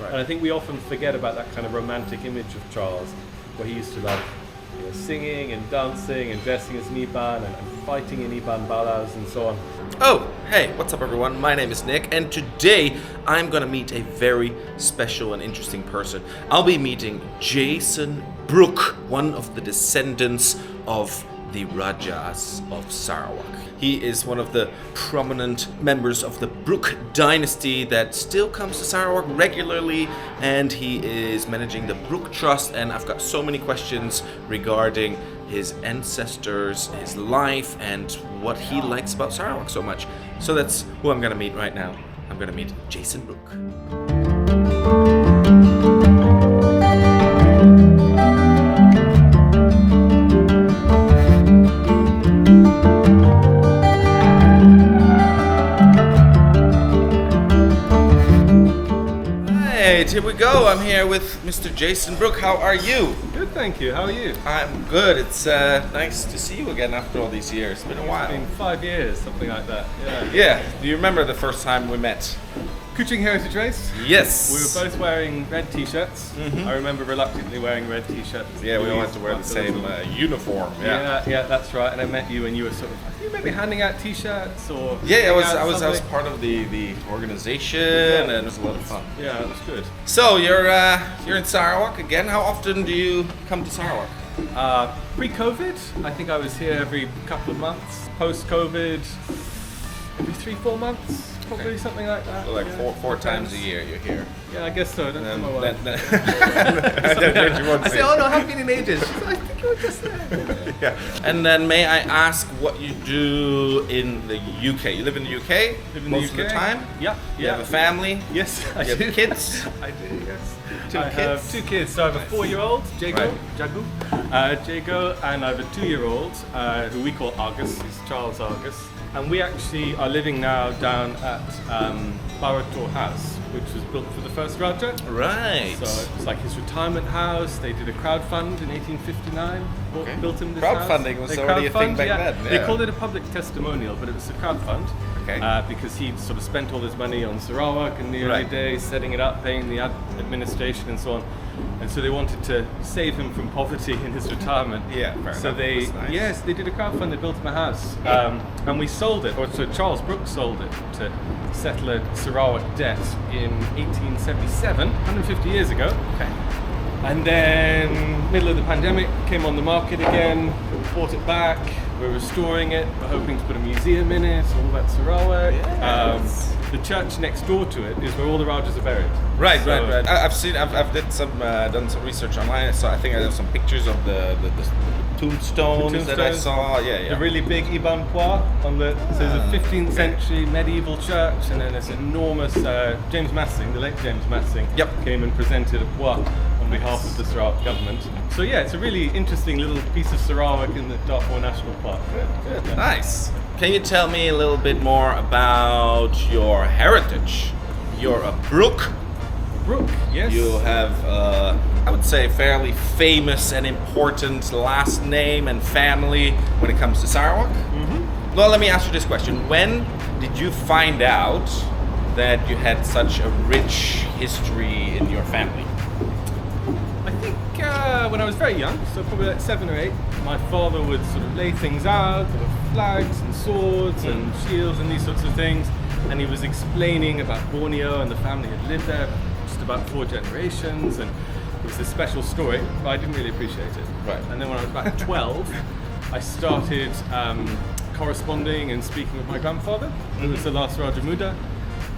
Right. And I think we often forget about that kind of romantic image of Charles, where he used to love singing and dancing and dressing as an Iban and fighting in Iban balas and so on. Oh, hey, what's up everyone? My name is Nick, and today I'm gonna meet a very special and interesting person. I'll be meeting Jason Brooke, one of the descendants of the Rajas of Sarawak. He is one of the prominent members of the Brooke Dynasty that still comes to Sarawak regularly, and he is managing the Brooke Trust, and I've got so many questions regarding his ancestors, his life, and what he likes about Sarawak so much. So that's who I'm gonna meet right now. I'm gonna meet Jason Brooke. Here we go. I'm here with Mr. Jason Brooke. How are you? Good, thank you. How are you? I'm good. It's nice to see you again after all these years. It's been a while. It's been 5 years, something like that. Yeah. Do you remember the first time we met? Kuching Heritage Race. Yes. We were both wearing red t-shirts. I remember reluctantly wearing red t-shirts. Yeah, we all had to wear the same uniform. Yeah, that's right. And I met you, and you were sort of, you maybe handing out t-shirts or. Yeah, I was part of the organization, and it was a lot of fun. Yeah, it was good. So you're in Sarawak again. How often do you come to Sarawak? Pre-COVID, I think I was here every couple of months. Post-COVID, every 3-4 months. Probably something like that. So like four times a year you're here. Yeah, I guess so. I don't know my wife. I say, oh no, I haven't been in ages. I think you were just there. Yeah. And then may I ask what you do in the UK? You live in the UK most of the time? Yeah. You have a family? Yes, I You do. have kids? I do, yes. I have 2 kids. So I have a 4-year-old, Jago, and I have a 2-year-old who we call Argus. He's Charles Argus. And we actually are living now down at Barator House, which was built for the first Raja. Right. So it was like his retirement house. They did a crowdfund in 1859, built him this Crowdfunding house. was already a thing back then. They called it a public testimonial, but it was a crowdfund. Okay. Because he'd sort of spent all his money on Sarawak in the early days, setting it up, paying the administration and so on. And so they wanted to save him from poverty in his retirement. Yeah, fair so enough. they did a crowdfund. They built him a house, and we sold it. Or so Charles Brooke sold it to settle a Sarawak debt in 1877, 150 years ago. Okay. And then, middle of the pandemic, came on the market again, bought it back, we're restoring it, we're hoping to put a museum in it, all about Sarawak. Yes. The church next door to it is where all the Rajas are buried. Right. I've done some research online, so I think I have some pictures of the tombstones that I saw. Yeah. The really big Iban Pua on the, so there's a 15th century medieval church, and then this enormous, James Massing, the late James Massing, came and presented a Pua on behalf of the Sarawak government. So yeah, it's a really interesting little piece of Sarawak in the Dartmoor National Park. Good. Nice. Can you tell me a little bit more about your heritage? You're a Brooke. Brooke, yes. You have, I would say, fairly famous and important last name and family when it comes to Sarawak. Mm-hmm. Well, let me ask you this question. When did you find out that you had such a rich history in your family? I think when I was very young, so probably like 7 or 8, my father would sort of lay things out, there were flags and swords and shields and these sorts of things, and he was explaining about Borneo, and the family had lived there just about 4 generations, and it was this special story, but I didn't really appreciate it. Right. And then when I was about 12, I started corresponding and speaking with my grandfather, who was the last Raja Muda,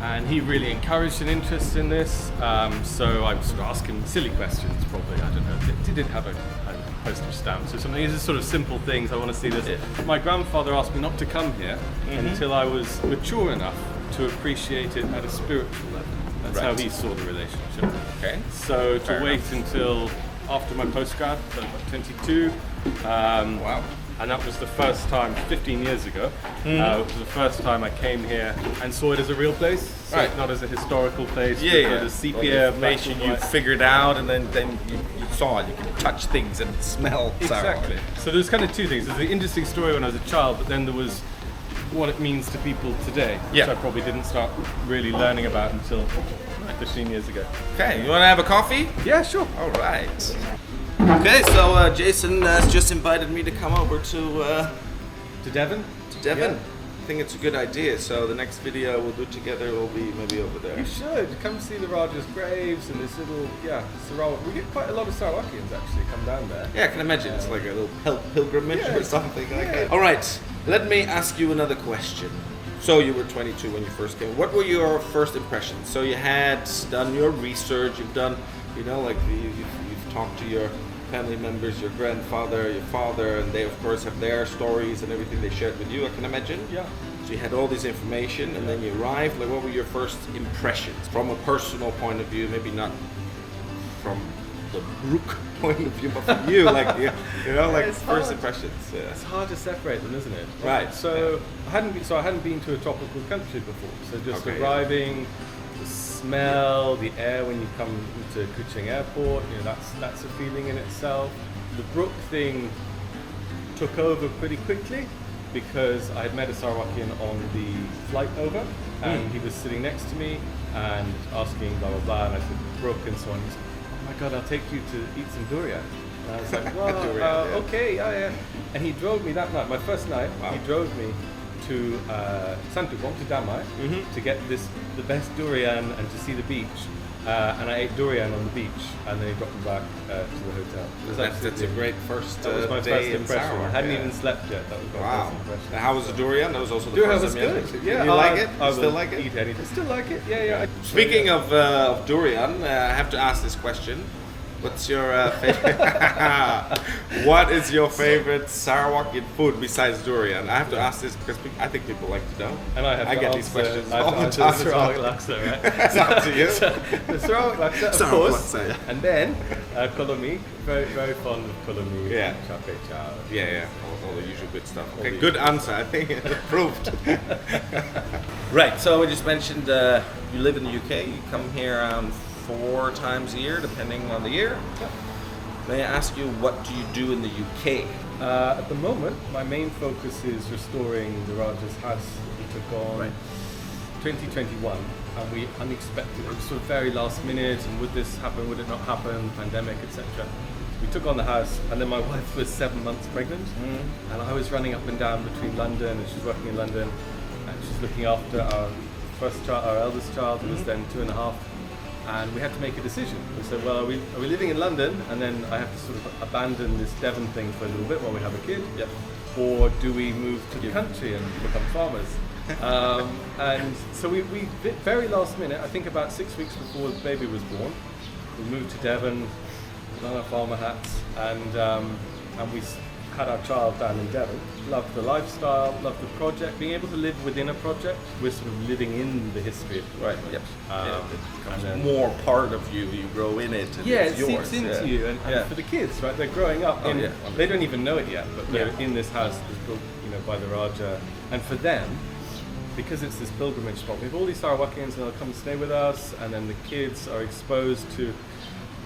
and he really encouraged an interest in this. So I was sort of asking silly questions, probably. I don't know. Did it have a postage stamps or something? These are sort of simple things. I want to see this. Yeah. My grandfather asked me not to come here until I was mature enough to appreciate it at a spiritual level. That's how he saw the relationship. Okay. So to wait until after my postgrad, so about 22. Wow. And that was the first time, 15 years ago, it was the first time I came here and saw it as a real place, so not as a historical place, but as sepia, information you figured out, and then you saw it, you could touch things and smell Sarawak. Exactly. So there's kind of two things. There's the interesting story when I was a child, but then there was what it means to people today, which I probably didn't start really learning about until 15 years ago. Okay, you want to have a coffee? Yeah, sure. All right. Okay, so Jason has just invited me to come over to Devon? Devon. Yeah. I think it's a good idea. So the next video we'll do together will be maybe over there. You should come see the Raja's graves and this little, Sarawak. We get quite a lot of Sarawakians actually come down there. Yeah, I can imagine. It's like a little pilgrimage Yeah. or something like that. All right, let me ask you another question. So you were 22 when you first came. What were your first impressions? So you had done your research. You've done, you've talked to your family members, your grandfather, your father, and they of course have their stories and everything they shared with you, I can imagine. Yeah. So you had all this information and then you arrived. Like, what were your first impressions from a personal point of view? Maybe not from the Brooke point of view, but from you, like It's first hard. impressions. Yeah. It's hard to separate them, isn't it? Right. So I hadn't been to a tropical country before. So just Okay, arriving, the smell, the air when you come to Kuching Airport, that's a feeling in itself. The Brooke thing took over pretty quickly because I had met a Sarawakian on the flight over, and he was sitting next to me and asking blah blah blah, and I said Brooke and so on. He's like, "Oh my God, I'll take you to eat some durian." And I was like, "Well, Durian, yeah. okay, yeah." And he drove me that night, my first night. Wow. He drove me to Santukong, to Damai, to get the best durian and to see the beach. And I ate durian on the beach, and then he dropped me back to the hotel. It was That's a great first That was my day first in impression. Sarawak, I hadn't yeah. even slept yet. That was my Wow. first impression. And how was the durian? That was also the Durian first was time. good. Yeah, You like it? I You still will like it? Eat anything. Still like it? Yeah. Speaking of durian, I have to ask this question. What's your favorite? What is your favorite Sarawakian food besides durian? I have to ask this because I think people like to know. And I get these questions all the answer time. the Sarawak laksa, right? It's up to you. The Sarawak laksa, of Sarawak course. laksa, yeah. And then kolomi. Very, very fond of kolomi. Yeah. Chape chow. Yeah. All the usual good stuff. All Okay, the good answer. I think it proved. Right. So we just mentioned you live in the UK. You come here 4 times a year, depending on the year. Yep. May I ask you, what do you do in the UK? At the moment, my main focus is restoring the Raja's house that we took on 2021, and we unexpected, it was sort of very last minute, and would this happen, would it not happen, pandemic, etc. We took on the house, and then my wife was 7 months pregnant, and I was running up and down between London, and she's working in London, and she's looking after our first child, our eldest child, who was then 2.5. And we had to make a decision. We said, well, are we living in London, and then I have to sort of abandon this Devon thing for a little bit while we have a kid? Yep. Or do we move to the country and become farmers? And so we very last minute, I think about 6 weeks before the baby was born, we moved to Devon, put on our farmer hats, and we had our child down in Devon. Loved the lifestyle, loved the project. Being able to live within a project, we're sort of living in the history of the project. Yep. It becomes and then- more part of you. You grow in it. And Yeah, it's it yours. seeps into you, and for the kids, right? They're growing up. Oh, In, yeah. They don't even know it yet, but they're in this house that's built, by the Raja. And for them, because it's this pilgrimage spot, we have all these Sarawakians, and they'll come stay with us, and then the kids are exposed to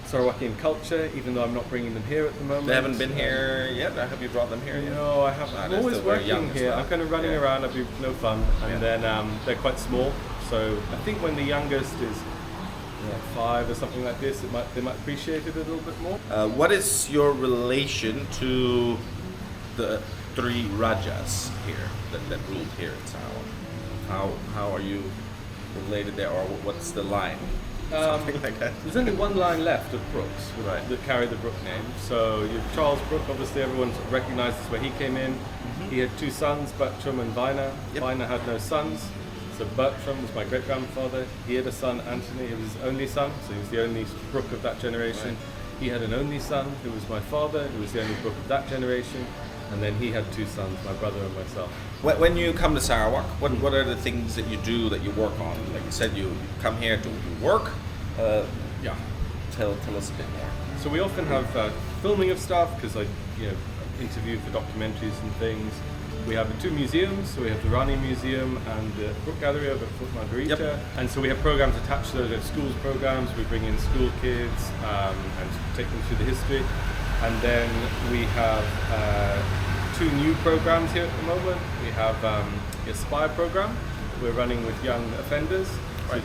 Sarawakian culture, even though I'm not bringing them here at the moment. They haven't been here yet. Have you brought them here yet? No, I haven't. Ah, I'm they're always still very working young as here. well. I'm kind of running around. I'd be no fun. And then they're quite small. So I think when the youngest is 5 or something like this, they might appreciate it a little bit more. What is your relation to the 3 Rajas here that ruled here in Sarawak? How are you related there, or what's the line? Something like that. There's only one line left of Brooks that carry the Brooke name. So you have Charles Brooke, obviously everyone recognises where he came in. He had 2 sons, Bertram and Vina. Yep. Vina had no sons. So Bertram was my great-grandfather. He had a son, Anthony, he was his only son, so he was the only Brooke of that generation. Right. He had an only son, who was my father, who was the only Brooke of that generation. And then he had 2 sons, my brother and myself. When you come to Sarawak, what are the things that you do, that you work on? Like you said, you come here to work. Tell us a bit more. So we often have filming of stuff, because I interview for documentaries and things. We have 2 museums, so we have the Rani Museum and the Brooke Gallery over at Fort Margarita. Yep. And so we have programs attached to those. We have schools programs, we bring in school kids and take them through the history. And then we have 2 new programs here at the moment. We have the Aspire program we're running with young offenders.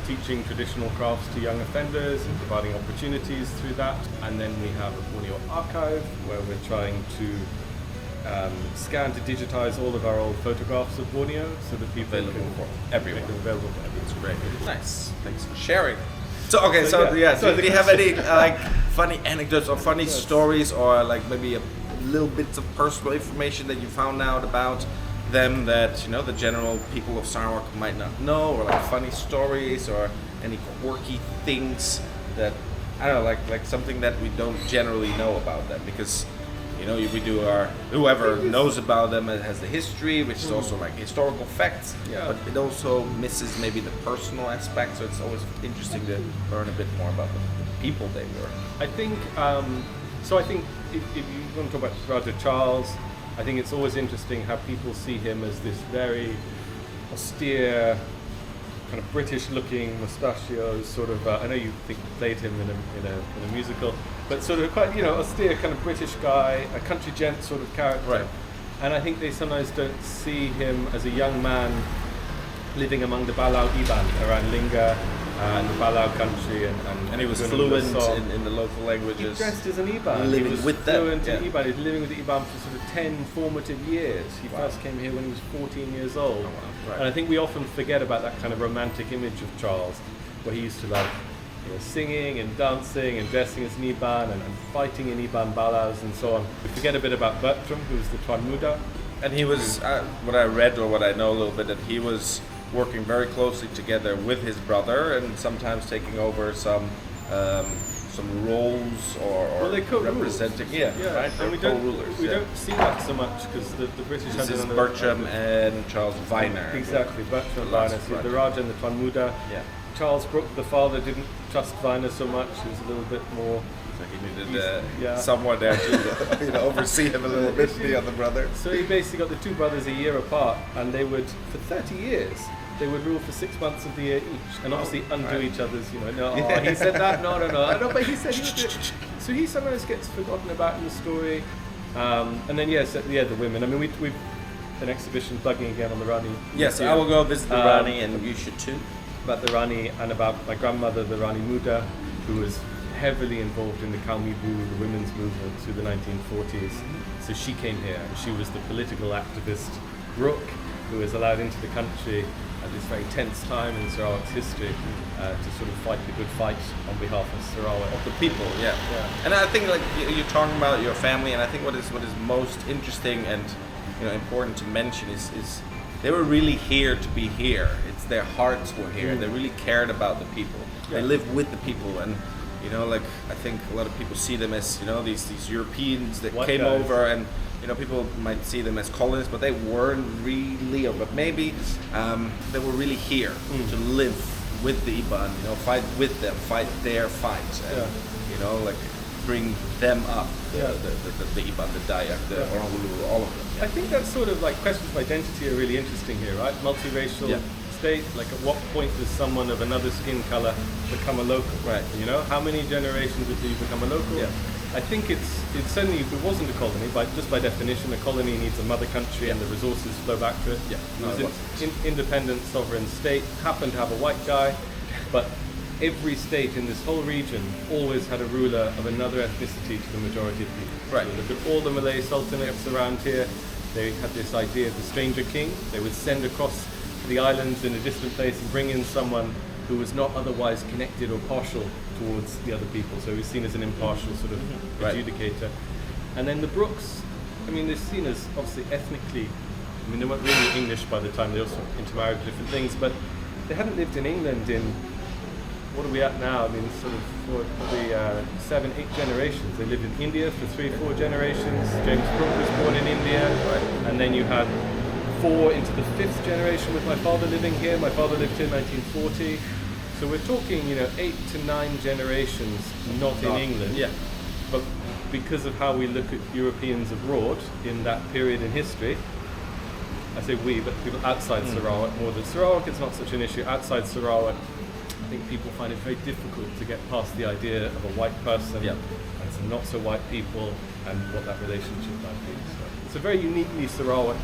teaching traditional crafts to young offenders and providing opportunities through that. And then we have a Borneo archive where we're trying to scan to digitize all of our old photographs of Borneo so that people Available can for everyone. make them available for everyone. It's great. Nice. Thanks for sharing. So okay, so do you have any funny anecdotes or funny stories, or maybe a little bits of personal information that you found out about them that the general people of Sarawak might not know, or funny stories or any quirky things that I don't know, like something that we don't generally know about them, because we do whoever knows about them has the history, which is also historical facts, but it also misses maybe the personal aspect, so it's always interesting to learn a bit more about the people they were. I think I think if you want to talk about Raja Charles, I think it's always interesting how people see him as this very austere, kind of British-looking mustachios, sort of. I know you played him in a musical, but sort of quite austere kind of British guy, a country gent sort of character. Right. And I think they sometimes don't see him as a young man living among the Balau Iban around Lingga and the Balau country, and he was fluent in the local languages. He dressed as an Iban. Living he was with them. Fluent in Iban. He was living with the Iban for sort of 10 formative years. He first came here when he was 14 years old. Oh, wow. Right. And I think we often forget about that kind of romantic image of Charles, where he used to love singing and dancing and dressing as an Iban and fighting in Iban Balaus and so on. We forget a bit about Bertram, who's the Tuan Muda. And he was, what I read or what I know a little bit, that he was working very closely together with his brother and sometimes taking over some roles or they representing. Right? And we don't see that so much because the British. This is Bertram and Charles Viner. Exactly, Bertram and Viner. The Raja and the Tuan Muda. Yeah. Charles Brooke, the father, didn't trust Viner so much. He was a little bit more. So he needed someone there to oversee him a little bit, the other brother. So he basically got the two brothers a year apart, and they would, for 30 years, they would rule for 6 months of the year each, and obviously undo each other's, he said that, no, but he said he would do it. So he sometimes gets forgotten about in the story. And then, the women. I mean, we've an exhibition plugging again on the Rani. Yes, I will go visit the Rani, and you should too. About the Rani and about my grandmother, the Rani Muda, who was heavily involved in the Kaumibu, the women's movement through the 1940s. So she came here, and she was the political activist Brooke, who was allowed into the country at this very tense time in Sarawak's history to sort of fight the good fight on behalf of Sarawak. Of the people, yeah. And I think you're talking about your family, and I think what is most interesting and important to mention is they were really here to be here. It's their hearts were here. They really cared about the people. They lived with the people, and I think a lot of people see them as these Europeans that came over, and people might see them as colonists, but they weren't really, but maybe they were really here to live with the Iban, fight with them, fight their fight, and bring them up, the Iban, the Dayak, the Orang, all of them. I think that's sort of questions of identity are really interesting here, right? Multiracial state, at what point does someone of another skin color become a local? Right. How many generations until you become a local? Yeah. I think it's certainly, if it wasn't a colony, just by definition, a colony needs a mother country and the resources flow back to it. Yeah. It was an independent sovereign state, happened to have a white guy, but every state in this whole region always had a ruler of another ethnicity to the majority of people. Right. So look at all the Malay sultanates around here. They had this idea of the stranger king. They would send across the islands in a distant place and bring in someone who was not otherwise connected or partial towards the other people. So he was seen as an impartial sort of adjudicator. And then the Brookes, they're seen as obviously ethnically, they weren't really English by the time, they also intermarried with different things, but they hadn't lived in England in, what are we at now? Sort of for probably 7, 8 generations. They lived in India for 3, 4 generations. James Brooke was born in India, and then you had 4 into the 5th generation with my father living here. My father lived here in 1940. So we're talking, 8 to 9 generations not in England. Yeah. But because of how we look at Europeans abroad in that period in history, I say we, but people outside Sarawak more than Sarawak, it's not such an issue. Outside Sarawak, I think people find it very difficult to get past the idea of a white person and some not so white people and what that relationship might be. So it's a very uniquely Sarawak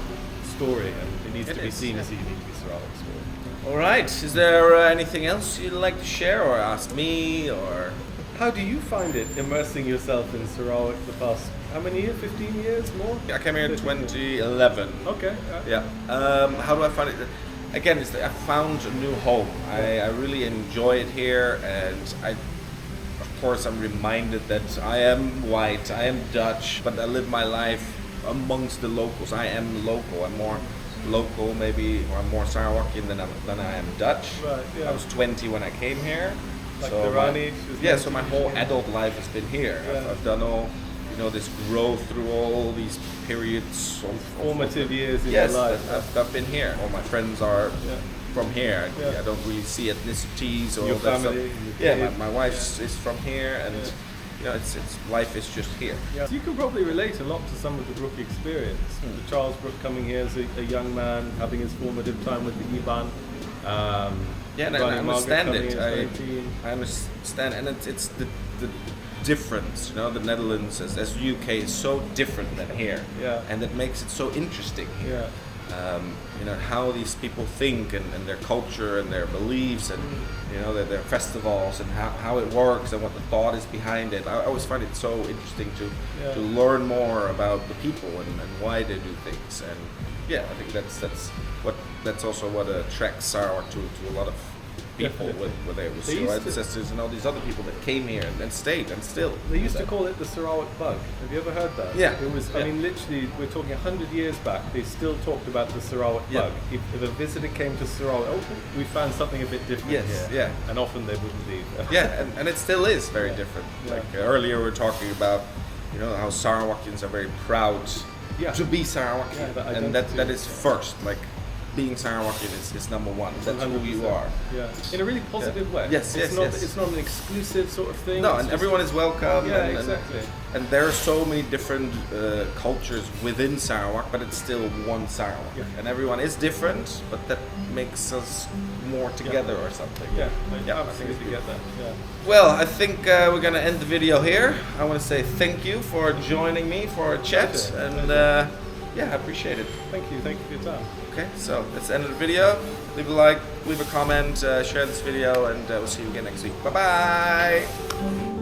story, and it needs to be seen as a uniquely Sarawak story. All right. Is there anything else you'd like to share or ask me or? How do you find it immersing yourself in Sarawak the past, how many years? 15 years more? I came here in 2011. Okay. Yeah. How do I find it? Again, it's I found a new home. I really enjoy it here, and of course, I'm reminded that I am white, I am Dutch, but I live my life amongst the locals. I am local. I'm more local, maybe, or I'm more Sarawakian than I am Dutch. Right, yeah. I was 20 when I came here. Like so the Rani? so my whole adult life has been here. Yeah. I've done all, this growth through all these periods of Formative years in yes, your life. I've been here. All my friends are from here. Yeah. I don't really see ethnicities or Your all that family, stuff. your Yeah, kids. my wife is from here, and it's life is just here. Yeah. So you can probably relate a lot to some of the Brooke experience. The Charles Brooke coming here as a young man, having his formative time with the Gibbon. And I understand it. I I understand, and it's the difference. The Netherlands as UK is so different than here, and that makes it so interesting here. How these people think and their culture and their beliefs and their festivals and how it works and what the thought is behind it. I always find it so interesting to learn more about the people and why they do things. And I think that's also what attracts Sarawak to a lot of people with their ancestors and all these other people that came here and stayed and still. They used to call it the Sarawak bug. Have you ever heard that? Yeah. It was. I mean, literally, we're talking 100 years back. They still talked about the Sarawak bug. If a visitor came to Sarawak, we found something a bit different here. And often they wouldn't leave. And it still is very different. Like earlier, we were talking about, how Sarawakians are very proud to be Sarawakian, and that is first. Like, being Sarawakian is number one. That's who you are. Yeah, in a really positive way. Yes. It's not an exclusive sort of thing. No, and everyone is welcome. Yeah, exactly. And there are so many different cultures within Sarawak, but it's still one Sarawak. Yeah. And everyone is different, but that makes us more together or something. Yeah, I think it's absolutely get that. Yeah. Well, I think we're going to end the video here. I want to say thank you for joining me for a chat. Pleasure. And I appreciate it. Thank you for your time. Okay, so that's the end of the video. Leave a like, leave a comment, share this video, and we'll see you again next week. Bye-bye!